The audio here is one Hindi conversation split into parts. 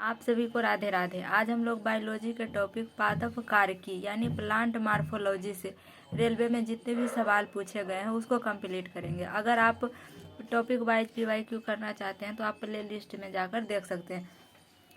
आप सभी को राधे राधे। आज हम लोग बायोलॉजी के टॉपिक पादप कार्य यानी प्लांट मार्फोलॉजी से रेलवे में जितने भी सवाल पूछे गए हैं उसको कंप्लीट करेंगे। अगर आप टॉपिक वाइज PYQ करना चाहते हैं तो आप प्ले लिस्ट में जाकर देख सकते हैं।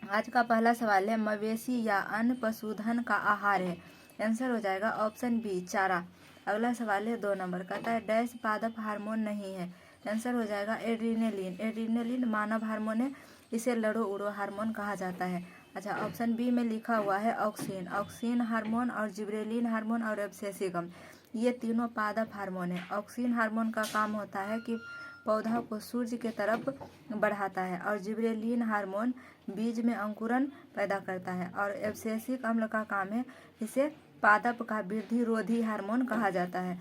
आज का पहला सवाल है, मवेशी या अन्य पशुधन का आहार है? आंसर हो जाएगा ऑप्शन बी, चारा। अगला सवाल है 2 नंबर, कहता है डैश पादप हार्मोन नहीं है? आंसर हो जाएगा एड्रीनलिन। एड्रीनलिन मानव हार्मोन है, इसे लड़ो उड़ो हार्मोन कहा जाता है। अच्छा, ऑप्शन बी में लिखा हुआ है ऑक्सिन। ऑक्सिन हार्मोन और जिब्रेलिन हार्मोन और एब्सेसिकम, ये तीनों पादप हार्मोन है। ऑक्सिन हार्मोन का काम होता है कि पौधा को सूर्य के तरफ बढ़ाता है और जिब्रेलिन हार्मोन बीज में अंकुरन पैदा करता है और एब्सेसिक अम्ल का काम है, इसे पादप का वृद्धि रोधी हार्मोन कहा जाता है।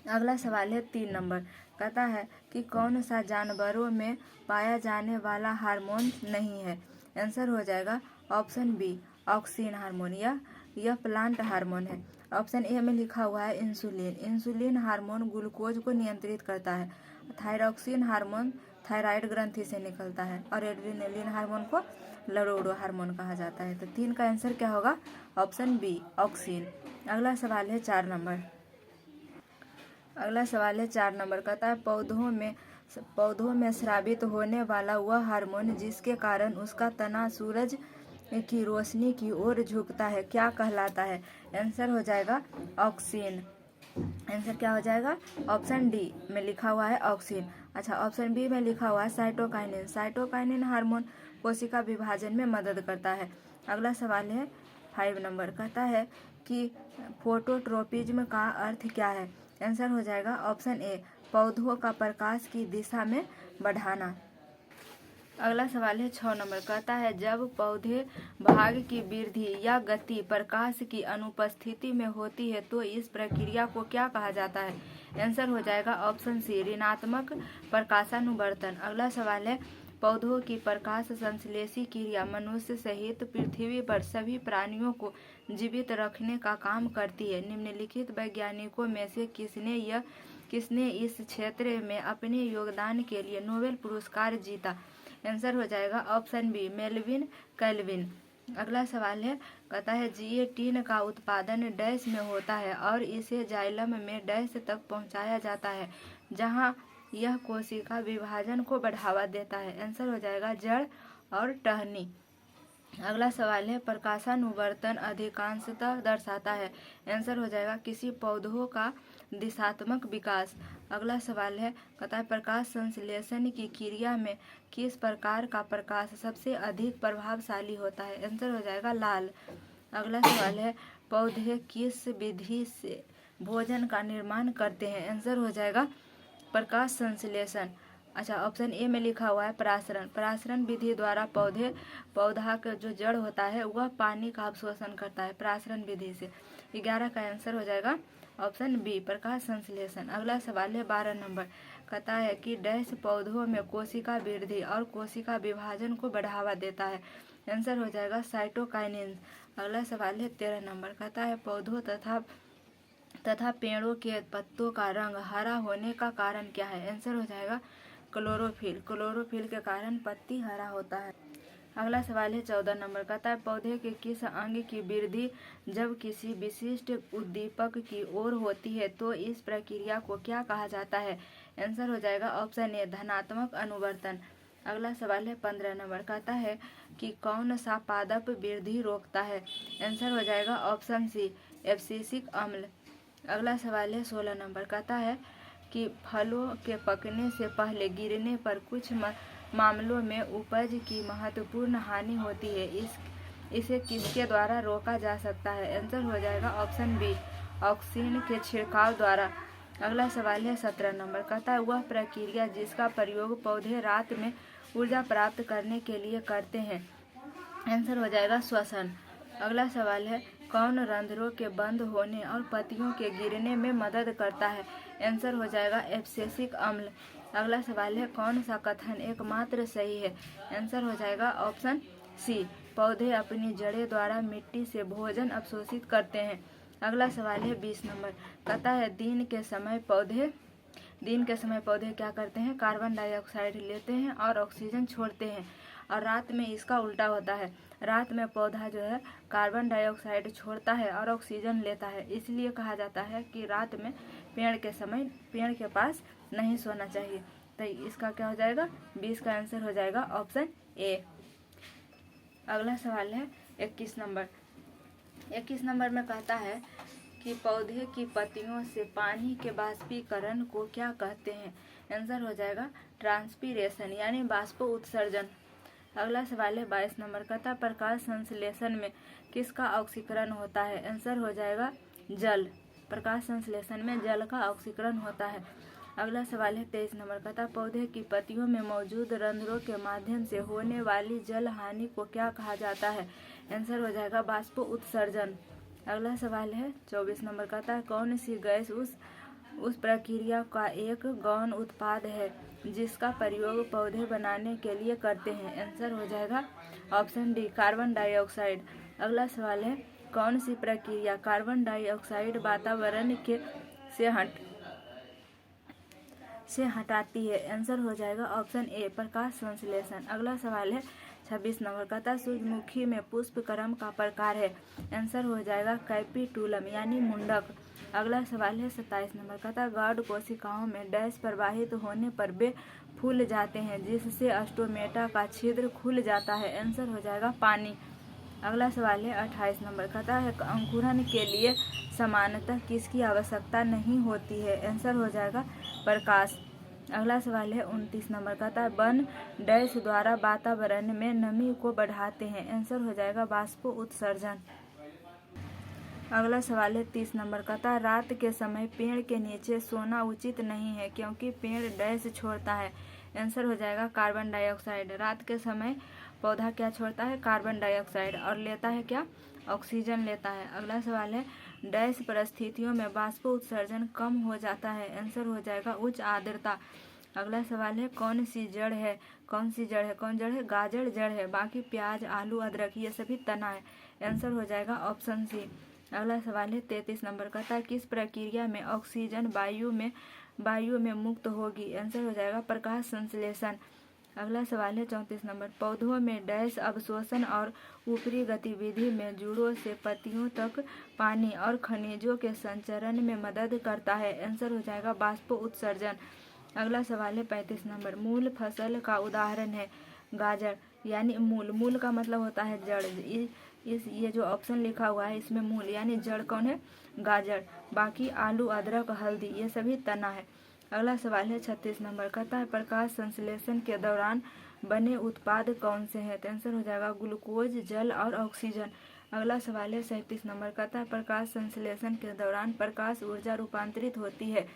अगला सवाल है 3 नंबर, कहता है कि कौन सा जानवरों में पाया जाने वाला हार्मोन नहीं है? आंसर हो जाएगा ऑप्शन बी, ऑक्सिन हार्मोन। यह प्लांट हार्मोन है। ऑप्शन ए में लिखा हुआ है इंसुलिन। इंसुलिन हार्मोन ग्लूकोज को नियंत्रित करता है। थायरॉक्सिन हार्मोन थायराइड ग्रंथि से निकलता है और एड्रेनलिन हार्मोन को लड़ोड़ो हार्मोन कहा जाता है। तो 3 का आंसर क्या होगा? Option B, auxin. अगला सवाल है 4 नंबर। अगला सवाल है 4 नंबर, कहता है पौधों में स्रावित होने वाला वह हार्मोन जिसके कारण उसका तना सूरज की रोशनी की ओर झुकता है क्या कहलाता है? आंसर हो जाएगा ऑक्सिन। आंसर क्या हो जाएगा? ऑप्शन डी में लिखा हुआ है ऑक्सिन। अच्छा, ऑप्शन बी में लिखा हुआ है साइटोकाइनिन। साइटोकाइनिन हार्मोन कोशिका विभाजन में मदद करता है। अगला सवाल है 5 नंबर, कहता है कि फोटोट्रोपिज्म का अर्थ क्या है? आंसर हो जाएगा ऑप्शन ए, पौधों का प्रकाश की दिशा में बढ़ाना। अगला सवाल है 6 नंबर, कहता है जब पौधे भाग की वृद्धि या गति प्रकाश की अनुपस्थिति में होती है तो इस प्रक्रिया को क्या कहा जाता है? आंसर हो जाएगा ऑप्शन सी, ऋणात्मक प्रकाशानुवर्तन। अगला सवाल है, पौधों की प्रकाश संश्लेषी क्रिया मनुष्य सहित पृथ्वी पर सभी प्राणियों को जीवित रखने का काम करती है। निम्नलिखित वैज्ञानिकों में से किसने इस क्षेत्र में अपने योगदान के लिए नोबेल पुरस्कार जीता? आंसर हो जाएगा ऑप्शन बी, मेल्विन कैल्विन। अगला सवाल है, कहता है जिएटीन का उत्पादन डैश में होता है और इसे जाइलम में डैश तक पहुंचाया जाता है जहां यह कोशिका विभाजन को बढ़ावा देता है। आंसर हो जाएगा जड़ और टहनी। अगला सवाल है, प्रकाशानुवर्तन अधिकांशतः दर्शाता है? आंसर हो जाएगा किसी पौधों का दिशात्मक विकास। अगला सवाल है, कहता है प्रकाश संश्लेषण की क्रिया में किस प्रकार का प्रकाश सबसे अधिक प्रभावशाली होता है? आंसर हो जाएगा लाल। अगला सवाल है, पौधे किस विधि से भोजन का निर्माण करते हैं? आंसर हो जाएगा प्रकाश संश्लेषण। अच्छा, ऑप्शन ए में लिखा हुआ है परासरण। परासरण विधि द्वारा पौधा का जो जड़ होता है वह पानी का अवशोषण करता है परासरण विधि से। 11 का आंसर हो जाएगा ऑप्शन बी, प्रकाश संश्लेषण। अगला सवाल है 12 नंबर, कहता है कि डैश पौधों में कोशिका वृद्धि और कोशिका विभाजन को बढ़ावा देता है? आंसर हो जाएगा साइटोकाइनिन। अगला सवाल है 13 नंबर, कहता है पौधों तथा पेड़ों के पत्तों का रंग हरा होने का कारण क्या है? आंसर हो जाएगा क्लोरोफिल। क्लोरोफिल के कारण पत्ती हरा होता है। अगला सवाल है 14 नंबर, कहता है पौधे के किस अंग की वृद्धि जब किसी विशिष्ट उद्दीपक की ओर होती है तो इस प्रक्रिया को क्या कहा जाता है? आंसर हो जाएगा ऑप्शन ए, धनात्मक अनुवर्तन। अगला सवाल है 15 नंबर, कहता है कि कौन सा पादप वृद्धि रोकता है? आंसर हो जाएगा ऑप्शन सी, एब्सिसिक अम्ल। अगला सवाल है 16 नंबर, कहता है कि फलों के पकने से पहले गिरने पर कुछ मामलों में उपज की महत्वपूर्ण हानि होती है, इसे किसके द्वारा रोका जा सकता है? आंसर हो जाएगा ऑप्शन बी, ऑक्सिन के छिड़काव द्वारा। अगला सवाल है 17 नंबर, कहता है वह प्रक्रिया जिसका प्रयोग पौधे रात में ऊर्जा प्राप्त करने के लिए करते हैं? आंसर हो जाएगा श्वसन। अगला सवाल है, कौन रंध्रों के बंद होने और पत्तियों के गिरने में मदद करता है? आंसर हो जाएगा एब्सेसिक अम्ल। अगला सवाल है, कौन सा कथन एकमात्र सही है? आंसर हो जाएगा ऑप्शन सी, पौधे अपनी जड़ें द्वारा मिट्टी से भोजन अवशोषित करते हैं। अगला सवाल है 20 नंबर, कहता है दिन के समय पौधे क्या करते हैं? कार्बन डाइऑक्साइड लेते हैं और ऑक्सीजन छोड़ते हैं। और रात में इसका उल्टा होता है। रात में पौधा जो है कार्बन डाइऑक्साइड छोड़ता है और ऑक्सीजन लेता है, इसलिए कहा जाता है कि रात में पेड़ के समय पेड़ के पास नहीं सोना चाहिए। तो इसका क्या हो जाएगा, 20 का आंसर हो जाएगा ऑप्शन ए। अगला सवाल है 21 नंबर। 21 नंबर में कहता है कि पौधे की पत्तियों से पानी के बाष्पीकरण को क्या कहते हैं। आंसर हो जाएगा ट्रांसपीरेशन यानी बाष्प उत्सर्जन। अगला सवाल है 22 नंबर का, प्रकाश संश्लेषण में किसका ऑक्सीकरण होता है। आंसर हो जाएगा जल। प्रकाश संश्लेषण में जल का ऑक्सीकरण होता है। अगला सवाल है 23 नंबर का, पौधे की पत्तियों में मौजूद रंध्रों के माध्यम से होने वाली जल हानि को क्या कहा जाता है। आंसर हो जाएगा बाष्प उत्सर्जन। अगला सवाल है 24 नंबर का, कौन सी गैस उस प्रक्रिया का एक गौण उत्पाद है जिसका प्रयोग पौधे बनाने के लिए करते हैं। आंसर हो जाएगा ऑप्शन डी कार्बन डाइऑक्साइड। अगला सवाल है कौन सी प्रक्रिया कार्बन डाइऑक्साइड वातावरण के से हटाती है। आंसर हो जाएगा ऑप्शन ए प्रकाश संश्लेषण। अगला सवाल है 26 नंबर का, सूरजमुखी में पुष्प क्रम का प्रकार है। आंसर हो जाएगा कैपिटुलम यानी मुंडक। अगला सवाल है 27 नंबर का, गार्ड कोशिकाओं में डैश प्रवाहित होने पर वे फूल जाते हैं जिससे स्टोमेटा का छिद्र खुल जाता है। आंसर हो जाएगा पानी। अगला सवाल है 28 नंबर का, अंकुरन के लिए सामान्यतः किसकी आवश्यकता नहीं होती है। आंसर हो जाएगा प्रकाश। अगला सवाल है 29 नंबर का, वन डैश द्वारा वातावरण में नमी को बढ़ाते हैं। आंसर हो जाएगा बाष्प उत्सर्जन। अगला सवाल है 30 नंबर का, रात के समय पेड़ के नीचे सोना उचित नहीं है क्योंकि पेड़ डैश छोड़ता है। आंसर हो जाएगा कार्बन डाइऑक्साइड। रात के समय पौधा क्या छोड़ता है, कार्बन डाइऑक्साइड, और लेता है क्या, ऑक्सीजन लेता है। अगला सवाल है डैश परिस्थितियों में बाष्प उत्सर्जन कम हो जाता है। आंसर हो जाएगा उच्च आर्द्रता। अगला सवाल है कौन जड़ है, गाजर जड़ है, बाकी प्याज आलू अदरक ये सभी तना है। आंसर हो जाएगा ऑप्शन सी। अगला सवाल है 33 नंबर का, किस प्रक्रिया में ऑक्सीजन वायु में मुक्त होगी। आंसर हो जाएगा प्रकाश संश्लेषण। अगला सवाल है 34 नंबर, पौधों में डैश अवशोषण और ऊपरी गतिविधि में जड़ों से पत्तियों तक पानी और खनिजों के संचरण में मदद करता है। आंसर हो जाएगा बाष्प उत्सर्जन। अगला सवाल है 35 नंबर, मूल फसल का उदाहरण है गाजर यानी मूल का मतलब होता है जड़। ये जो ऑप्शन लिखा हुआ है इसमें मूल यानी जड़ कौन है, गाजर, बाकी आलू अदरक हल्दी ये सभी तना है। अगला सवाल है 36 नंबर का, प्रकाश संश्लेषण के दौरान बने उत्पाद कौन से हैं। आंसर हो जाएगा ग्लूकोज, जल और ऑक्सीजन। अगला सवाल है 37 नंबर का, प्रकाश संश्लेषण के दौरान प्रकाश ऊर्जा रूपांतरित होती है।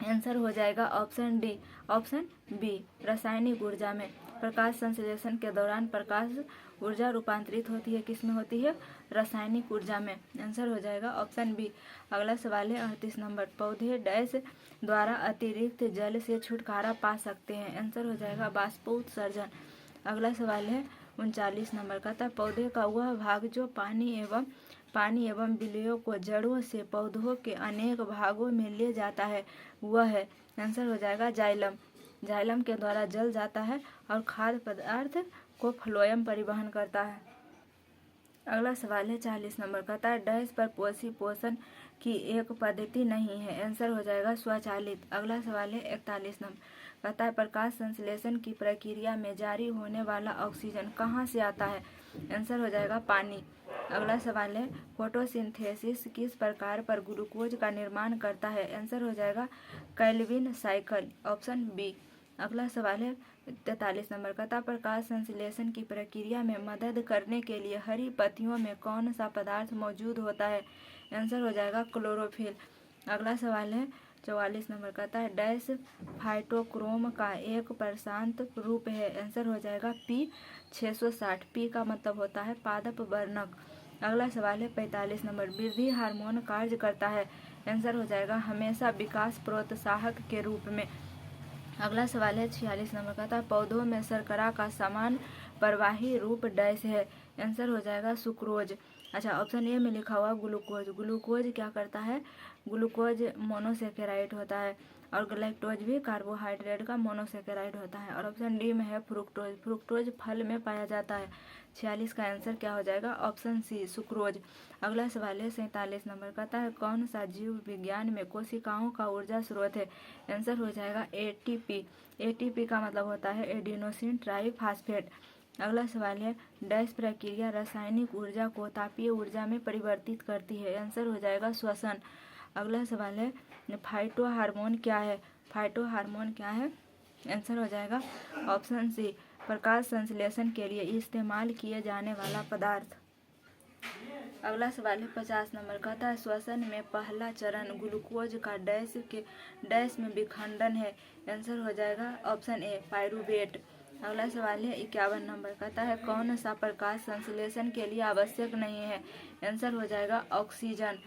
आंसर हो जाएगा ऑप्शन डी, ऑप्शन बी रासायनिक ऊर्जा में। प्रकाश संश्लेषण के दौरान प्रकाश ऊर्जा रूपांतरित होती है, किस में होती है, रासायनिक ऊर्जा में। आंसर हो जाएगा ऑप्शन बी। अगला सवाल है 38 नंबर, पौधे डैश द्वारा अतिरिक्त जल से छुटकारा पा सकते हैं। आंसर हो जाएगा बाष्प उत्सर्जन। अगला सवाल है 39 नंबर का, पौधे का वह भाग जो पानी एवं विलयों को जड़ों से पौधों के अनेक भागों में ले जाता है वह है। आंसर हो जाएगा जाइलम। जाइलम के द्वारा जल जाता है और खाद्य पदार्थ को फ्लोएम परिवहन करता है। अगला सवाल है 40 नंबर का, डैश पर पोषण की एक पद्धति नहीं है। आंसर हो जाएगा स्वचालित। अगला सवाल है 41 नंबर का, प्रकाश संश्लेषण की प्रक्रिया में जारी होने वाला ऑक्सीजन कहाँ से आता है। आंसर हो जाएगा पानी। अगला सवाल है फोटोसिंथेसिस किस प्रकार पर ग्लूकोज का निर्माण करता है। आंसर हो जाएगा कैल्विन साइकिल, ऑप्शन बी। अगला सवाल है 43 नंबर का, प्रकाश संश्लेषण की प्रक्रिया में मदद करने के लिए हरी पत्तियों में कौन सा पदार्थ मौजूद होता है। आंसर हो जाएगा क्लोरोफिल। अगला सवाल है 44 नंबर का, डैश फाइटोक्रोम का एक प्रशांत रूप है। आंसर हो जाएगा P660। पी का मतलब होता है पादप वर्णक। अगला सवाल है 45 नंबर, वृद्धि हार्मोन कार्य करता है। आंसर हो जाएगा हमेशा विकास प्रोत्साहक के रूप में। अगला सवाल है 46 नंबर का, पौधों में शर्करा का समान प्रवाही रूप डैश है। आंसर हो जाएगा सुक्रोज। अच्छा, ऑप्शन ए में लिखा हुआ ग्लूकोज। ग्लूकोज क्या करता है, ग्लूकोज मोनोसेकेराइड होता है। और ग्लैक्टोज भी कार्बोहाइड्रेट का मोनोसेकेराइड होता है। और ऑप्शन डी में है फ्रुक्टोज। फ्रुक्टोज फल में पाया जाता है। 46 का आंसर क्या हो जाएगा? Option C sucrose. अगला सवाल है 47 नंबर कहता है कौन सा जीव विज्ञान में कोशिकाओं का ऊर्जा स्रोत है? आंसर हो जाएगा एटीपी। एटीपी का मतलब होता है एडिनोसिन ट्राइफॉस्फेट। अगला सवाल है डैश प्रक्रिया रासायनिक ऊर्जा को तापीय ऊर्जा में परिवर्तित करती है? आंसर हो जाएगा श्वसन। अगला सवाल है फाइटो हार्मोन क्या है? फाइटो हार्मोन क्या है? आंसर हो जाएगा ऑप्शन सी प्रकाश संश्लेषण के लिए इस्तेमाल किए जाने वाला पदार्थ। अगला सवाल है 50 नंबर कहता है श्वसन में पहला चरण ग्लूकोज का डैश में विखंडन है? आंसर हो जाएगा ऑप्शन ए पायरूवेट। अगला सवाल है 51 नंबर कहता है कौन सा प्रकाश संश्लेषण के लिए आवश्यक नहीं है? आंसर हो जाएगा ऑक्सीजन।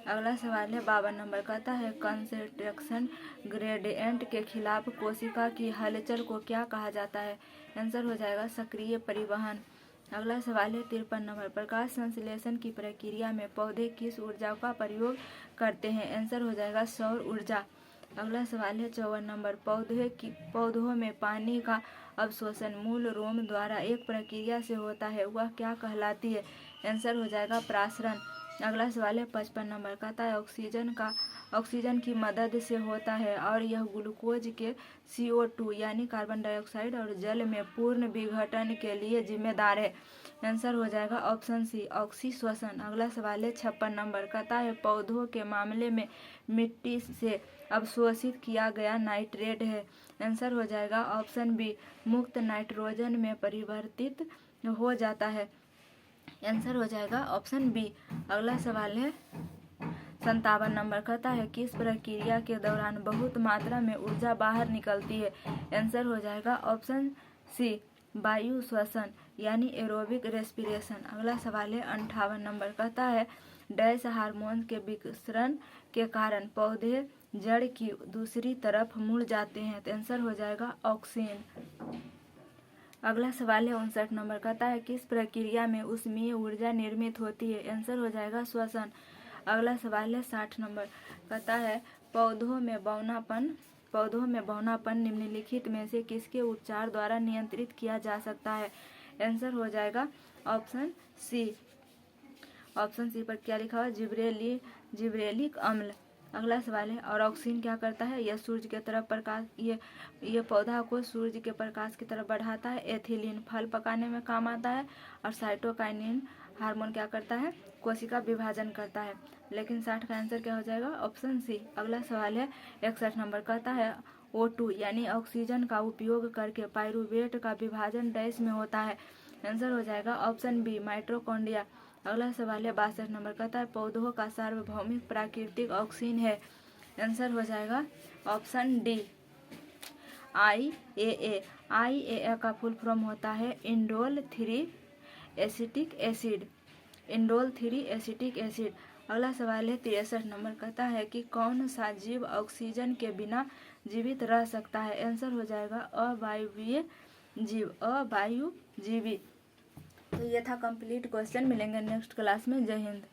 अगला सवाल है 52 नंबर कहता है कंसंट्रेशन ग्रेडियंट के खिलाफ कोशिका की हलचल को क्या कहा जाता है? आंसर हो जाएगा सक्रिय परिवहन। अगला सवाल है 53 नंबर प्रकाश संश्लेषण की प्रक्रिया में पौधे किस ऊर्जा का प्रयोग करते हैं? आंसर हो जाएगा सौर ऊर्जा। अगला सवाल है 54 नंबर पौधों में पानी का अवशोषण मूल रोम द्वारा एक प्रक्रिया से होता है, वह क्या कहलाती है? आंसर हो जाएगा प्रासरण। अगला सवाल है 55 नंबर कहता है ऑक्सीजन की मदद से होता है और यह ग्लूकोज के CO2 यानी कार्बन डाइऑक्साइड और जल में पूर्ण विघटन के लिए जिम्मेदार है। आंसर हो जाएगा ऑप्शन सी ऑक्सी श्वसन। अगला सवाल है 56 नंबर कहता है पौधों के मामले में मिट्टी से अवशोषित किया गया नाइट्रेट है? आंसर हो जाएगा ऑप्शन बी मुक्त नाइट्रोजन में परिवर्तित हो जाता है। आंसर हो जाएगा ऑप्शन बी। अगला सवाल है 57 नंबर कहता है किस प्रक्रिया के दौरान बहुत मात्रा में ऊर्जा बाहर निकलती है? आंसर हो जाएगा ऑप्शन सी वायु श्वसन यानी एरोबिक रेस्पिरेशन। अगला सवाल है 58 नंबर कहता है डैश हार्मोन के विकसरण के कारण पौधे जड़ की दूसरी तरफ मुड़ जाते हैं? तो आंसर हो जाएगा ऑक्सीन। अगला सवाल है 59 नंबर कहता है किस प्रक्रिया में ऊष्मीय ऊर्जा निर्मित होती है? आंसर हो जाएगा श्वसन। अगला सवाल है 60 नंबर कहता है पौधों में बौनापन निम्नलिखित में से किसके उपचार द्वारा नियंत्रित किया जा सकता है? आंसर हो जाएगा ऑप्शन सी। ऑप्शन सी पर क्या लिखा हुआ? जिब्रेलिक अम्ल। अगला सवाल है ऑक्सीन क्या करता है? यह सूर्य के तरफ प्रकाश ये पौधा को सूर्य के प्रकाश की तरफ बढ़ाता है। एथिलीन फल पकाने में काम आता है। और साइटोकाइनिन हार्मोन क्या करता है? कोशिका विभाजन करता है। लेकिन 60 का आंसर क्या हो जाएगा? Option C. अगला सवाल है 61 नंबर कहता है O2 यानी ऑक्सीजन का उपयोग करके पायरूवेट का विभाजन डैश में होता है? आंसर हो जाएगा ऑप्शन बी माइटोकॉन्ड्रिया। अगला सवाल है 62 नंबर कहता है पौधों का सार्वभौमिक प्राकृतिक ऑक्सीन है? आंसर हो जाएगा ऑप्शन डी IAA। IAA का फुल फॉर्म होता है इंडोल 3 एसिटिक एसिड। अगला सवाल है 63 नंबर कहता है कि कौन सा जीव ऑक्सीजन के बिना जीवित रह सकता है? आंसर हो जाएगा अवायवीय जीवी। तो ये था कंप्लीट क्वेश्चन। मिलेंगे नेक्स्ट क्लास में। जय हिंद।